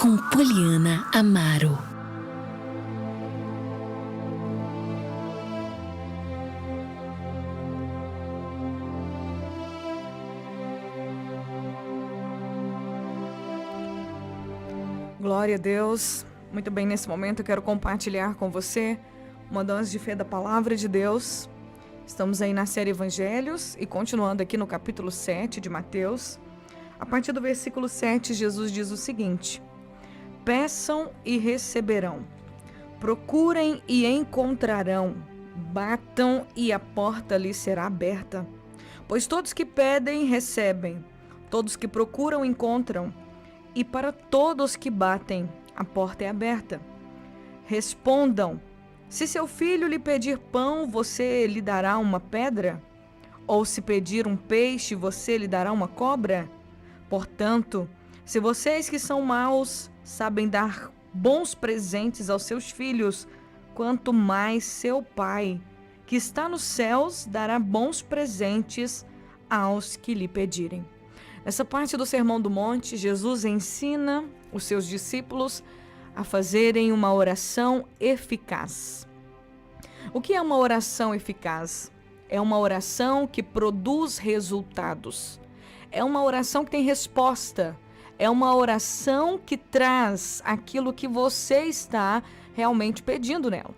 com Poliana Amaro. Glória a Deus. Muito bem, nesse momento eu quero compartilhar com você uma dose de fé da palavra de Deus. Estamos aí na série Evangelhos e continuando aqui no capítulo 7 de Mateus. A partir do versículo 7, Jesus diz o seguinte: peçam e receberão, procurem e encontrarão, batam e a porta lhes será aberta. Pois todos que pedem, recebem, todos que procuram, encontram, e para todos que batem, a porta é aberta. Respondam: se seu filho lhe pedir pão, você lhe dará uma pedra? Ou se pedir um peixe, você lhe dará uma cobra? Portanto, se vocês que são maus sabem dar bons presentes aos seus filhos, quanto mais seu Pai, que está nos céus, dará bons presentes aos que lhe pedirem. Nessa parte do Sermão do Monte, Jesus ensina os seus discípulos a fazerem uma oração eficaz. O que é uma oração eficaz? É uma oração que produz resultados. É uma oração que tem resposta. É uma oração que traz aquilo que você está realmente pedindo nela.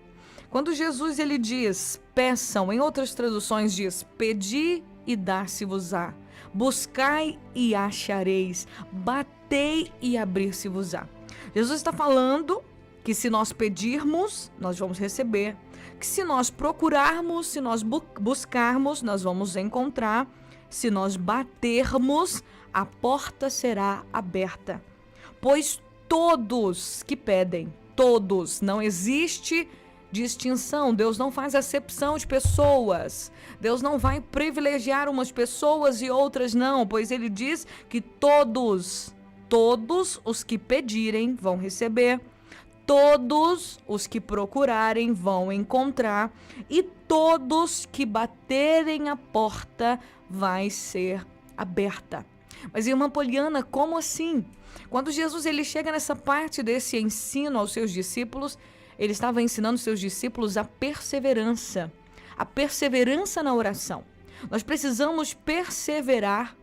Quando Jesus ele diz, peçam, em outras traduções diz, pedi e dar-se-vos-á. Buscai e achareis, batei e abrir-se-vos-á. Jesus está falando que se nós pedirmos, nós vamos receber. Que se nós procurarmos, se nós buscarmos, nós vamos encontrar. Se nós batermos, a porta será aberta. Pois todos que pedem, todos, não existe distinção. Deus não faz acepção de pessoas. Deus não vai privilegiar umas pessoas e outras não, pois ele diz que todos os que pedirem vão receber, todos os que procurarem vão encontrar e todos que baterem a porta vai ser aberta. Mas, irmã Poliana, como assim? Quando Jesus ele chega nessa parte desse ensino aos seus discípulos, ele estava ensinando seus discípulos a perseverança na oração. Nós precisamos perseverar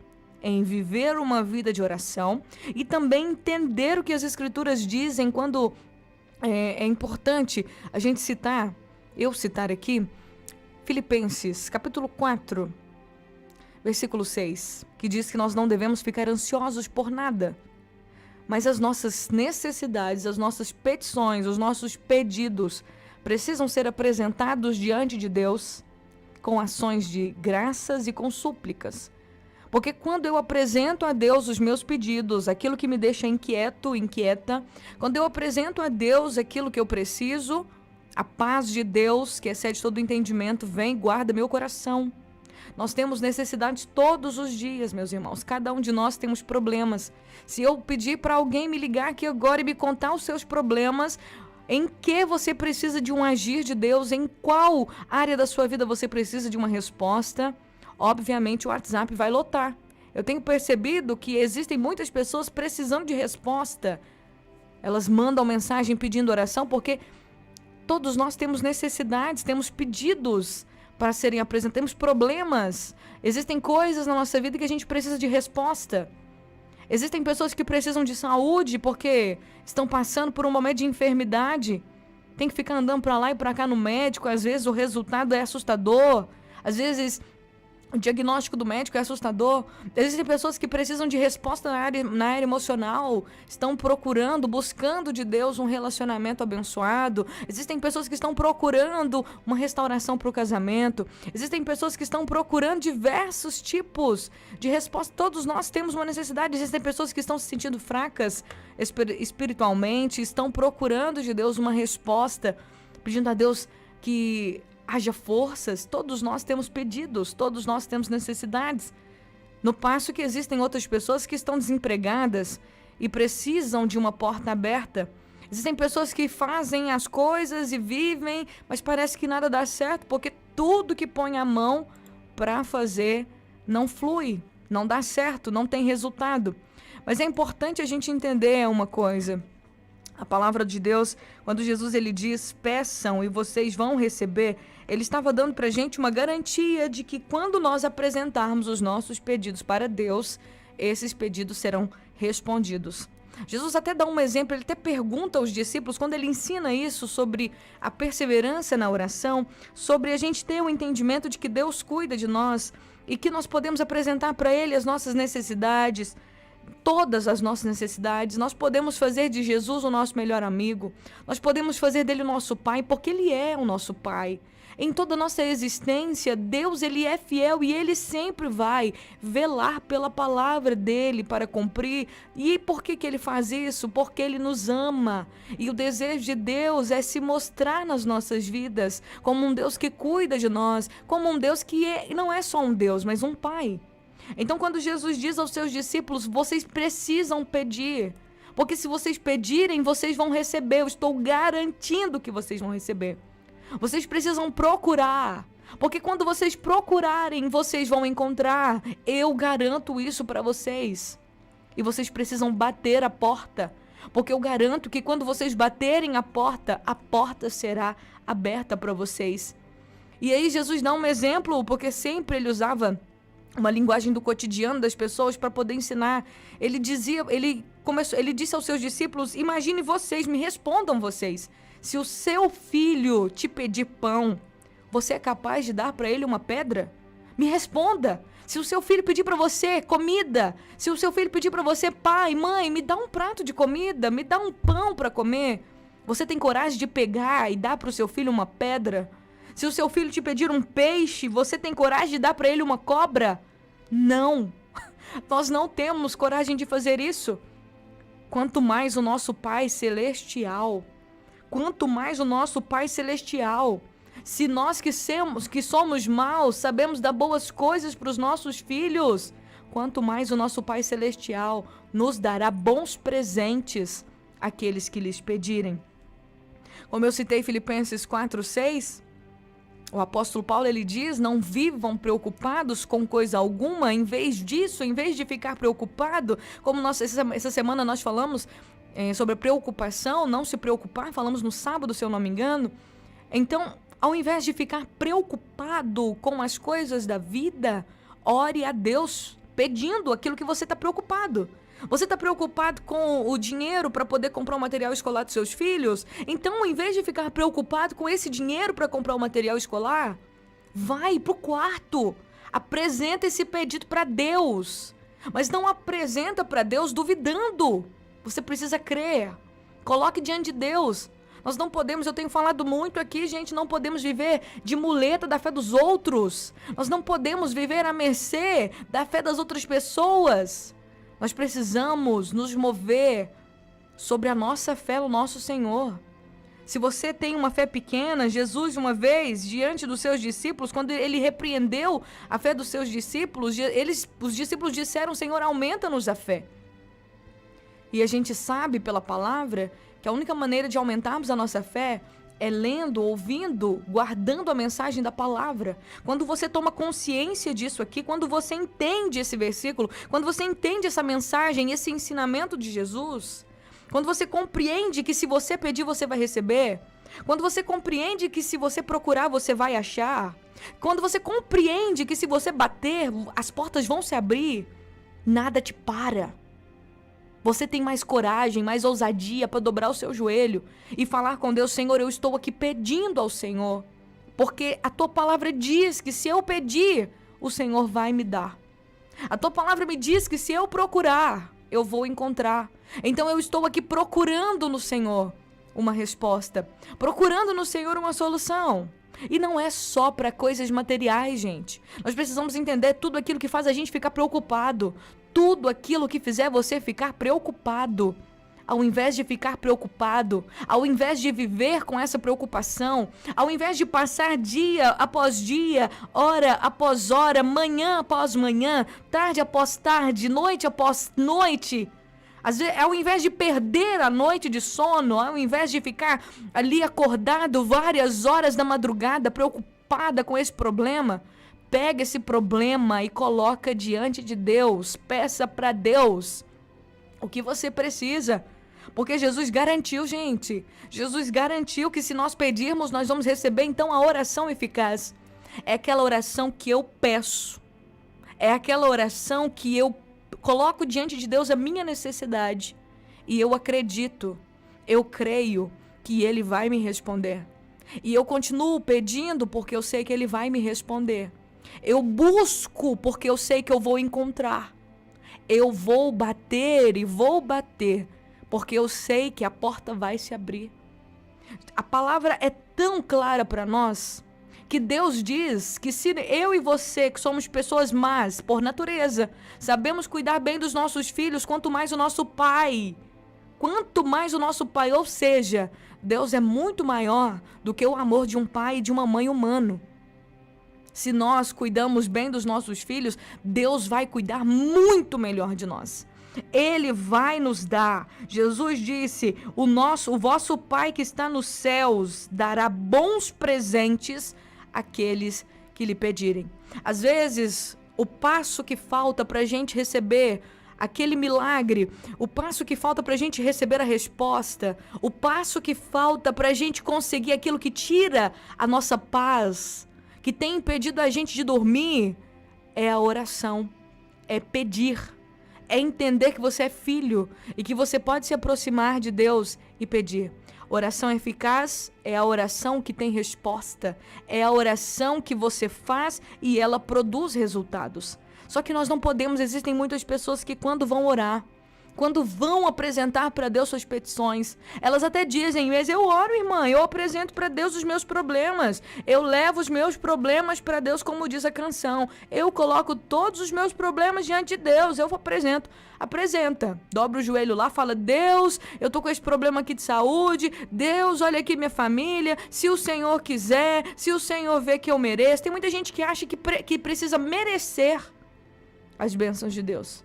em viver uma vida de oração e também entender o que as Escrituras dizem quando é importante a gente citar aqui, Filipenses, capítulo 4, versículo 6, que diz que nós não devemos ficar ansiosos por nada, mas as nossas necessidades, as nossas petições, os nossos pedidos precisam ser apresentados diante de Deus com ações de graças e com súplicas. Porque quando eu apresento a Deus os meus pedidos, aquilo que me deixa inquieta, quando eu apresento a Deus aquilo que eu preciso, a paz de Deus, que excede todo o entendimento, vem e guarda meu coração. Nós temos necessidades todos os dias, meus irmãos. Cada um de nós temos problemas. Se eu pedir para alguém me ligar aqui agora e me contar os seus problemas, em que você precisa de um agir de Deus, em qual área da sua vida você precisa de uma resposta, obviamente o WhatsApp vai lotar. Eu tenho percebido que existem muitas pessoas precisando de resposta. Elas mandam mensagem pedindo oração porque todos nós temos necessidades, temos pedidos para serem apresentados, temos problemas. Existem coisas na nossa vida que a gente precisa de resposta. Existem pessoas que precisam de saúde porque estão passando por um momento de enfermidade. Tem que ficar andando para lá e para cá no médico. Às vezes o resultado é assustador. Às vezes o diagnóstico do médico é assustador. Existem pessoas que precisam de resposta na área emocional, estão buscando de Deus um relacionamento abençoado. Existem pessoas que estão procurando uma restauração para o casamento. Existem pessoas que estão procurando diversos tipos de resposta. Todos nós temos uma necessidade. Existem pessoas que estão se sentindo fracas espiritualmente, estão procurando de Deus uma resposta, pedindo a Deus que haja forças. Todos nós temos pedidos, todos nós temos necessidades. No passo que existem outras pessoas que estão desempregadas e precisam de uma porta aberta. Existem pessoas que fazem as coisas e vivem, mas parece que nada dá certo, porque tudo que põe a mão para fazer não flui, não dá certo, não tem resultado. Mas é importante a gente entender uma coisa. A palavra de Deus, quando Jesus ele diz, peçam e vocês vão receber, ele estava dando para a gente uma garantia de que quando nós apresentarmos os nossos pedidos para Deus, esses pedidos serão respondidos. Jesus até dá um exemplo, ele até pergunta aos discípulos, quando ele ensina isso sobre a perseverança na oração, sobre a gente ter o entendimento de que Deus cuida de nós e que nós podemos apresentar para Ele as nossas necessidades, todas as nossas necessidades. Nós podemos fazer de Jesus o nosso melhor amigo, nós podemos fazer dele o nosso Pai, porque Ele é o nosso Pai. Em toda a nossa existência, Deus ele é fiel e Ele sempre vai velar pela palavra dEle para cumprir. E por que Ele faz isso? Porque Ele nos ama. E o desejo de Deus é se mostrar nas nossas vidas como um Deus que cuida de nós, como um Deus que não é só um Deus, mas um Pai. Então, quando Jesus diz aos seus discípulos, vocês precisam pedir, porque se vocês pedirem, vocês vão receber. Eu estou garantindo que vocês vão receber. Vocês precisam procurar, porque quando vocês procurarem, vocês vão encontrar. Eu garanto isso para vocês. E vocês precisam bater a porta, porque eu garanto que quando vocês baterem a porta será aberta para vocês. E aí Jesus dá um exemplo, porque sempre ele usava uma linguagem do cotidiano das pessoas para poder ensinar. Ele disse aos seus discípulos, imagine vocês, me respondam vocês. Se o seu filho te pedir pão, você é capaz de dar para ele uma pedra? Me responda. Se o seu filho pedir para você comida, se o seu filho pedir para você, pai, mãe, me dá um prato de comida, me dá um pão para comer, você tem coragem de pegar e dar para o seu filho uma pedra? Se o seu filho te pedir um peixe, você tem coragem de dar para ele uma cobra? Não. Nós não temos coragem de fazer isso. Quanto mais o nosso Pai Celestial. Quanto mais o nosso Pai Celestial. Se nós que somos maus, sabemos dar boas coisas para os nossos filhos, quanto mais o nosso Pai Celestial nos dará bons presentes àqueles que lhes pedirem. Como eu citei Filipenses 4:6, o apóstolo Paulo ele diz, não vivam preocupados com coisa alguma. Em vez disso, em vez de ficar preocupado, como essa semana nós falamos sobre a preocupação, não se preocupar, falamos no sábado, se eu não me engano. Então, ao invés de ficar preocupado com as coisas da vida, ore a Deus pedindo aquilo que você está preocupado. Você está preocupado com o dinheiro para poder comprar o material escolar dos seus filhos? Então, ao invés de ficar preocupado com esse dinheiro para comprar o material escolar, vai para o quarto, apresenta esse pedido para Deus. Mas não apresenta para Deus duvidando. Você precisa crer. Coloque diante de Deus. Nós não podemos, eu tenho falado muito aqui, gente, não podemos viver de muleta da fé dos outros. Nós não podemos viver à mercê da fé das outras pessoas. Nós precisamos nos mover sobre a nossa fé no nosso Senhor. Se você tem uma fé pequena, Jesus uma vez, diante dos seus discípulos, quando ele repreendeu a fé dos seus discípulos, os discípulos disseram, Senhor, aumenta-nos a fé. E a gente sabe pela palavra que a única maneira de aumentarmos a nossa fé é lendo, ouvindo, guardando a mensagem da palavra. Quando você toma consciência disso aqui, quando você entende esse versículo, quando você entende essa mensagem, esse ensinamento de Jesus, quando você compreende que se você pedir, você vai receber, quando você compreende que se você procurar, você vai achar, quando você compreende que se você bater, as portas vão se abrir, nada te para. Você tem mais coragem, mais ousadia para dobrar o seu joelho e falar com Deus, Senhor, eu estou aqui pedindo ao Senhor, porque a tua palavra diz que se eu pedir, o Senhor vai me dar. A tua palavra me diz que se eu procurar, eu vou encontrar. Então eu estou aqui procurando no Senhor uma resposta, procurando no Senhor uma solução. E não é só para coisas materiais, gente. Nós precisamos entender tudo aquilo que faz a gente ficar preocupado. Tudo aquilo que fizer você ficar preocupado. Ao invés de ficar preocupado, ao invés de viver com essa preocupação, ao invés de passar dia após dia, hora após hora, manhã após manhã, tarde após tarde, noite após noite, às vezes, ao invés de perder a noite de sono, ao invés de ficar ali acordado várias horas da madrugada, preocupada com esse problema, pega esse problema e coloca diante de Deus, peça para Deus o que você precisa. Porque Jesus garantiu, gente. Jesus garantiu que se nós pedirmos, nós vamos receber. Então a oração eficaz é aquela oração que eu peço. É aquela oração que eu coloco diante de Deus a minha necessidade. E eu acredito, eu creio que Ele vai me responder. E eu continuo pedindo porque eu sei que Ele vai me responder. Eu busco porque eu sei que eu vou encontrar. Eu vou bater e vou bater porque eu sei que a porta vai se abrir. A palavra é tão clara para nós que Deus diz que se eu e você, que somos pessoas más por natureza, sabemos cuidar bem dos nossos filhos, quanto mais o nosso Pai. Quanto mais o nosso Pai, ou seja, Deus é muito maior do que o amor de um pai e de uma mãe humano. Se nós cuidamos bem dos nossos filhos, Deus vai cuidar muito melhor de nós. Ele vai nos dar. Jesus disse: o vosso Pai que está nos céus dará bons presentes àqueles que lhe pedirem. Às vezes, o passo que falta para a gente receber aquele milagre, o passo que falta para a gente receber a resposta, o passo que falta para a gente conseguir aquilo que tira a nossa paz, que tem impedido a gente de dormir, é a oração, é pedir, é entender que você é filho e que você pode se aproximar de Deus e pedir. Oração eficaz é a oração que tem resposta, é a oração que você faz e ela produz resultados. Só que nós não podemos, existem muitas pessoas que quando vão orar, quando vão apresentar para Deus suas petições, elas até dizem: mas eu oro, irmã, eu apresento para Deus os meus problemas, eu levo os meus problemas para Deus, como diz a canção, eu coloco todos os meus problemas diante de Deus, eu apresenta, dobra o joelho lá, fala: Deus, eu tô com esse problema aqui de saúde, Deus, olha aqui minha família, se o Senhor quiser, se o Senhor vê que eu mereço. Tem muita gente que acha que precisa merecer as bênçãos de Deus.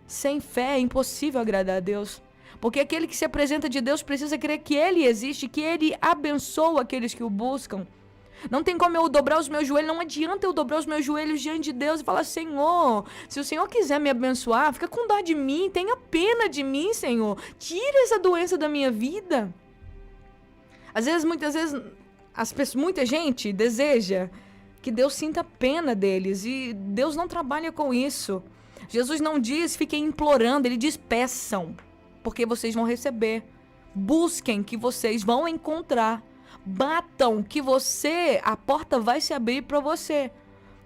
Sem fé é impossível agradar a Deus, porque aquele que se apresenta de Deus precisa crer que Ele existe, que Ele abençoa aqueles que o buscam. Não tem como eu dobrar os meus joelhos, não adianta eu dobrar os meus joelhos diante de Deus e falar: Senhor, se o Senhor quiser me abençoar, fica com dó de mim, tenha pena de mim, Senhor, tira essa doença da minha vida. Muitas vezes, muita gente deseja que Deus sinta pena deles, e Deus não trabalha com isso. Jesus não diz fiquem implorando, Ele diz peçam, porque vocês vão receber. Busquem, que vocês vão encontrar. Batam, que a porta vai se abrir para você.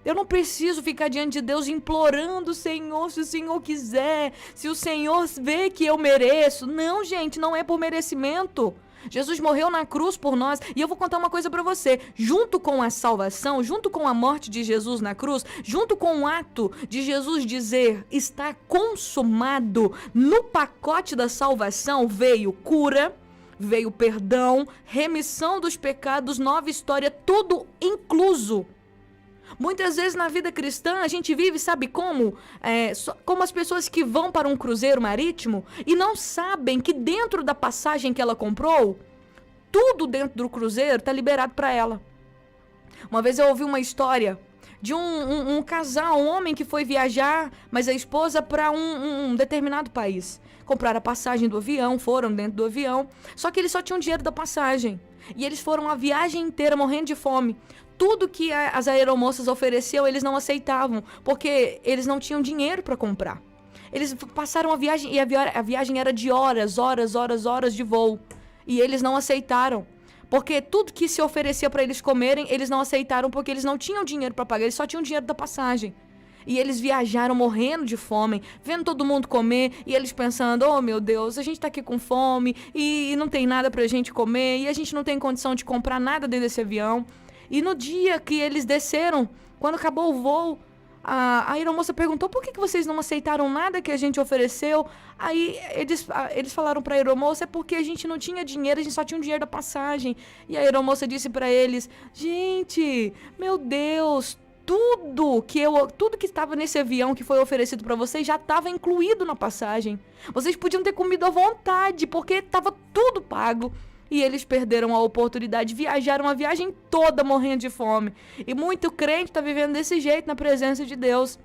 Eu não preciso ficar diante de Deus implorando: Senhor, se o Senhor quiser, se o Senhor vê que eu mereço. Não, gente, não é por merecimento. Jesus morreu na cruz por nós, e eu vou contar uma coisa para você. Junto com a salvação, junto com a morte de Jesus na cruz, junto com o ato de Jesus dizer está consumado, no pacote da salvação veio cura, veio perdão, remissão dos pecados, nova história, tudo incluso. Muitas vezes na vida cristã a gente vive, sabe como? Como as pessoas que vão para um cruzeiro marítimo e não sabem que dentro da passagem que ela comprou, tudo dentro do cruzeiro está liberado para ela. Uma vez eu ouvi uma história de um casal, um homem que foi viajar, mas a esposa para um determinado país. Compraram a passagem do avião, foram dentro do avião, só que eles só tinham dinheiro da passagem. E eles foram a viagem inteira morrendo de fome. Tudo que as aeromoças ofereciam, eles não aceitavam, porque eles não tinham dinheiro para comprar. Eles passaram a viagem, e a viagem era de horas de voo. E eles não aceitaram, porque tudo que se oferecia para eles comerem, eles não aceitaram, porque eles não tinham dinheiro para pagar, eles só tinham dinheiro da passagem. E eles viajaram morrendo de fome, vendo todo mundo comer, e eles pensando: oh meu Deus, a gente tá aqui com fome, e não tem nada pra gente comer, e a gente não tem condição de comprar nada dentro desse avião. E no dia que eles desceram, quando acabou o voo, a aeromoça perguntou: por que vocês não aceitaram nada que a gente ofereceu? Aí eles falaram pra aeromoça: é porque a gente não tinha dinheiro, a gente só tinha o dinheiro da passagem. E a aeromoça disse pra eles: gente, meu Deus, tudo que estava nesse avião que foi oferecido para vocês já estava incluído na passagem. Vocês podiam ter comido à vontade, porque estava tudo pago. E eles perderam a oportunidade, viajaram a viagem toda morrendo de fome. E muito crente está vivendo desse jeito na presença de Deus.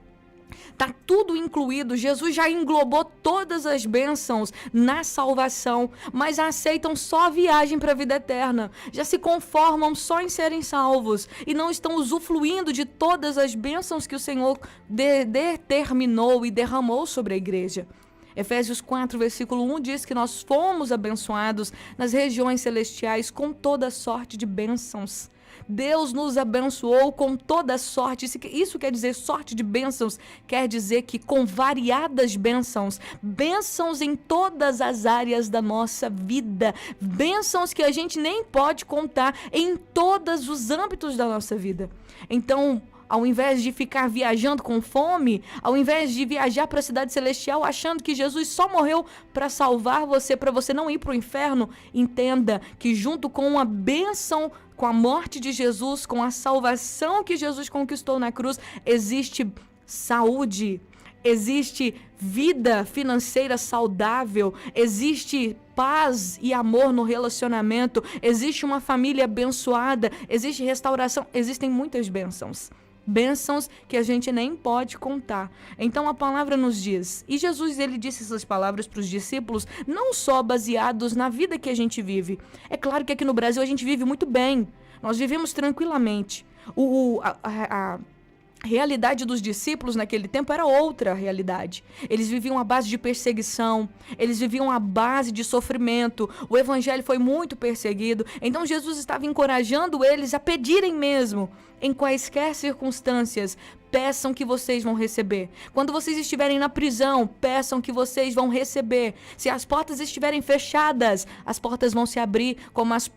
Tá tudo incluído. Jesus já englobou todas as bênçãos na salvação, mas aceitam só a viagem para a vida eterna. Já se conformam só em serem salvos e não estão usufruindo de todas as bênçãos que o Senhor determinou e derramou sobre a igreja. Efésios 4, versículo 1 diz que nós fomos abençoados nas regiões celestiais com toda sorte de bênçãos. Deus nos abençoou com toda sorte. Isso quer dizer sorte de bênçãos, quer dizer que com variadas bênçãos, bênçãos em todas as áreas da nossa vida, bênçãos que a gente nem pode contar em todos os âmbitos da nossa vida. Então, ao invés de ficar viajando com fome, ao invés de viajar para a cidade celestial achando que Jesus só morreu para salvar você, para você não ir para o inferno, entenda que junto com a bênção, com a morte de Jesus, com a salvação que Jesus conquistou na cruz, existe saúde, existe vida financeira saudável, existe paz e amor no relacionamento, existe uma família abençoada, existe restauração, existem muitas bênçãos. Bênçãos que a gente nem pode contar. Então a palavra nos diz, e Jesus ele disse essas palavras para os discípulos, não só baseados na vida que a gente vive. É claro que aqui no Brasil a gente vive muito bem, nós vivemos tranquilamente. A realidade dos discípulos naquele tempo era outra realidade. Eles viviam à base de perseguição, eles viviam à base de sofrimento, o evangelho foi muito perseguido, então Jesus estava encorajando eles a pedirem mesmo, em quaisquer circunstâncias, peçam que vocês vão receber. Quando vocês estiverem na prisão, peçam que vocês vão receber. Se as portas estiverem fechadas, as portas vão se abrir, como as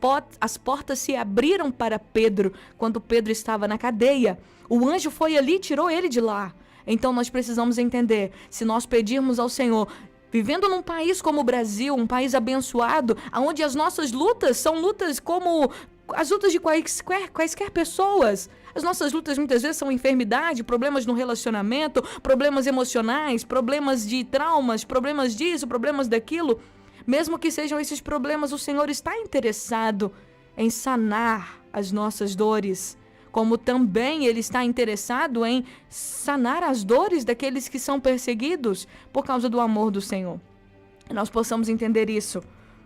portas se abriram para Pedro, quando Pedro estava na cadeia. O anjo foi ali e tirou ele de lá. Então nós precisamos entender, se nós pedirmos ao Senhor, vivendo num país como o Brasil, um país abençoado, onde as nossas lutas são lutas como as lutas de quaisquer pessoas. As nossas lutas muitas vezes são enfermidade, problemas no relacionamento, problemas emocionais, problemas de traumas, problemas disso, problemas daquilo. Mesmo que sejam esses problemas, o Senhor está interessado em sanar as nossas dores, como também Ele está interessado em sanar as dores daqueles que são perseguidos por causa do amor do Senhor. Que nós possamos entender isso.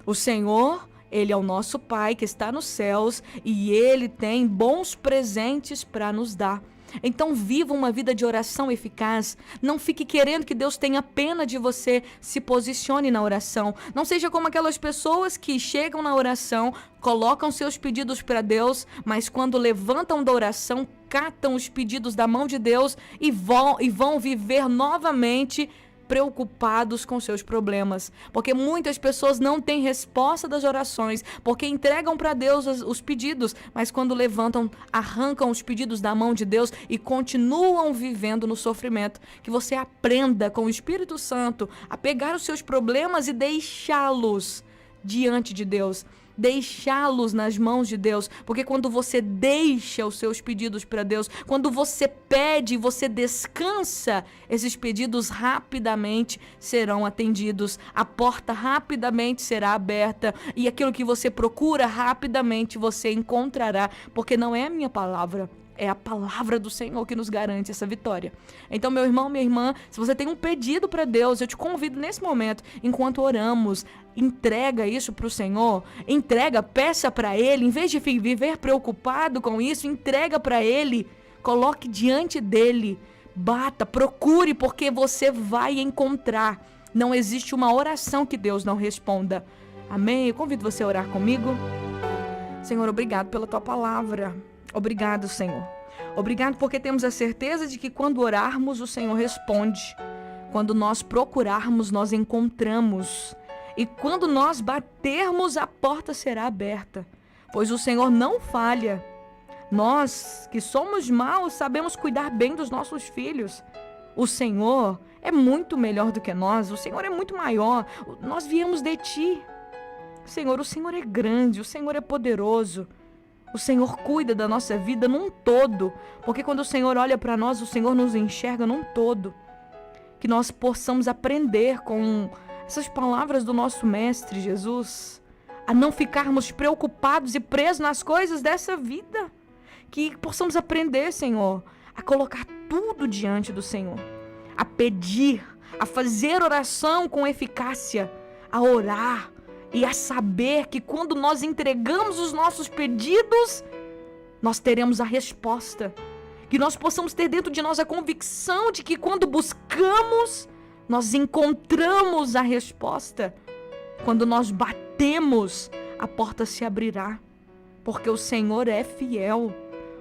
O Senhor, Ele é o nosso Pai que está nos céus e Ele tem bons presentes para nos dar. Então viva uma vida de oração eficaz. Não fique querendo que Deus tenha pena de você. Se posicione na oração. Não seja como aquelas pessoas que chegam na oração, colocam seus pedidos para Deus, mas quando levantam da oração, catam os pedidos da mão de Deus e vão viver novamente preocupados com seus problemas, porque muitas pessoas não têm resposta das orações, porque entregam para Deus os pedidos, mas quando levantam, arrancam os pedidos da mão de Deus e continuam vivendo no sofrimento. Que você aprenda com o Espírito Santo a pegar os seus problemas e deixá-los diante de Deus, deixá-los nas mãos de Deus, porque quando você deixa os seus pedidos para Deus, quando você pede, você descansa, esses pedidos rapidamente serão atendidos, a porta rapidamente será aberta e aquilo que você procura rapidamente você encontrará, porque não é a minha palavra, é a palavra do Senhor que nos garante essa vitória. Então, meu irmão, minha irmã, se você tem um pedido para Deus, eu te convido nesse momento, enquanto oramos, entrega isso para o Senhor, peça para Ele, em vez de viver preocupado com isso, entrega para Ele, coloque diante dEle, bata, procure, porque você vai encontrar. Não existe uma oração que Deus não responda. Amém? Eu convido você a orar comigo. Senhor, obrigado pela Tua palavra. Obrigado, Senhor. Obrigado porque temos a certeza de que quando orarmos, o Senhor responde. Quando nós procurarmos, nós encontramos. E quando nós batermos, a porta será aberta. Pois o Senhor não falha. Nós, que somos maus, sabemos cuidar bem dos nossos filhos. O Senhor é muito melhor do que nós. O Senhor é muito maior. Nós viemos de Ti. Senhor, o Senhor é grande. O Senhor é poderoso. O Senhor cuida da nossa vida num todo, porque quando o Senhor olha para nós, o Senhor nos enxerga num todo. Que nós possamos aprender com essas palavras do nosso Mestre Jesus, a não ficarmos preocupados e presos nas coisas dessa vida. Que possamos aprender, Senhor, a colocar tudo diante do Senhor. a pedir, a fazer oração com eficácia, a orar e a saber que quando nós entregamos os nossos pedidos, nós teremos a resposta. Que nós possamos ter dentro de nós a convicção de que quando buscamos, nós encontramos a resposta. Quando nós batemos, a porta se abrirá. Porque o Senhor é fiel.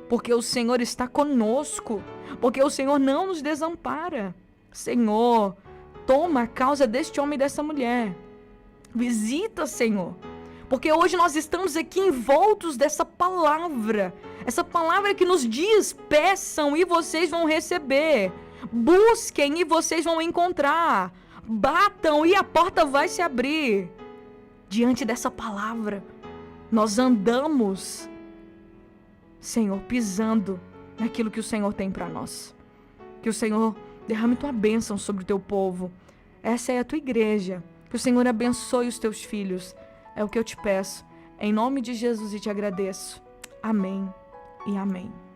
Porque o Senhor está conosco. Porque o Senhor não nos desampara. Senhor, toma a causa deste homem e dessa mulher. Visita, Senhor. Porque hoje nós estamos aqui envoltos dessa palavra. Essa palavra que nos diz: peçam e vocês vão receber. Busquem e vocês vão encontrar. Batam e a porta vai se abrir. Diante dessa palavra, nós andamos, Senhor, pisando naquilo que o Senhor tem para nós. Que o Senhor derrame tua bênção sobre o teu povo. Essa é a tua igreja. Que o Senhor abençoe os teus filhos. É o que eu te peço. Em nome de Jesus e te agradeço. Amém e amém.